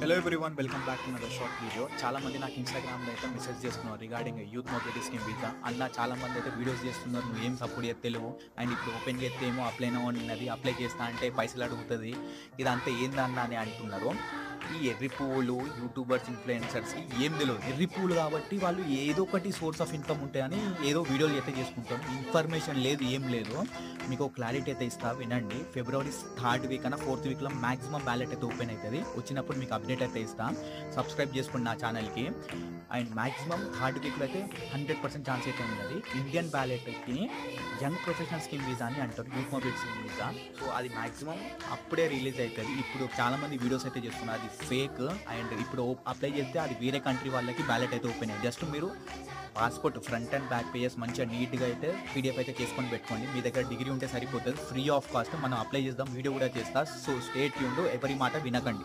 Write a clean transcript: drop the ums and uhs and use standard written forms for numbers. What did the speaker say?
Hello everyone, welcome back to another short video. చాలా మంది నాకు ఇన్స్టాగ్రామ్లో అయితే మెసేజ్ చేస్తున్నారు regarding youth mobility scheme visa. అన్న చాలా మంది అయితే వీడియోస్ చేస్తున్నారు, నువ్వు ఏం సపోర్ట్ చేస్తలేవు అండ్ ఇప్పుడు ఓపెన్ చేస్తే ఏమో అప్లై నో ఉన్నది, అప్లై చేస్తా అంటే పైసలు అడుగుతుంది, ఇదంతా ఏందన్నా అని అంటున్నారు. ఈ ఎర్రి పువ్వులు యూట్యూబర్స్ ఇన్ఫ్లుయెన్సర్స్కి ఏం తెలియదు. ఎర్రి పువ్వులు కాబట్టి వాళ్ళు ఏదో ఒకటి సోర్స్ ఆఫ్ ఇన్కమ్ ఉంటాయని ఏదో వీడియోలు అయితే చేసుకుంటారు. ఇన్ఫర్మేషన్ లేదు, ఏం లేదు. మీకు క్లారిటీ అయితే ఇస్తా, వినండి. ఫిబ్రవరి 3rd వీక్ అన్న 4th వీక్లో మాక్సిమం బ్యాలెట్ అయితే ఓపెన్ అవుతుంది. వచ్చినప్పుడు మీకు అప్డేట్ అయితే ఇస్తా. సబ్స్క్రైబ్ చేసుకోండి నా ఛానల్కి. అండ్ మాక్సిమం 3rd వీక్లో అయితే 100% ఛాన్స్ అయితే ఉన్నది. ఇండియన్ బ్యాలెట్కి యంగ్ ప్రొఫెషనల్ స్కీమ్ వీసా అని అంటారు, youth mobility scheme visa. So అది మాక్సిమం అప్పుడే రిలీజ్ అవుతుంది. ఇప్పుడు చాలామంది వీడియోస్ అయితే చేస్తున్నారు, అది ఫేక్. అండ్ ఇప్పుడు అప్లై చేస్తే అది వేరే కంట్రీ వాళ్ళకి బ్యాలెట్ అయితే ఓపెన్ అయ్యింది. జస్ట్ మీరు passport front and back pages మంచిగా నీట్గా అయితే పీడిఎఫ్ అయితే చేసుకొని పెట్టుకోండి. మీ దగ్గర డిగ్రీ ఉంటే సరిపోతుంది, ఫ్రీ ఆఫ్ కాస్ట్. మనం అప్లై చేద్దాం, వీడియో కూడా చేస్తా. సో స్టే ట్యూన్డ్, ఎవరి మాట వినకండి.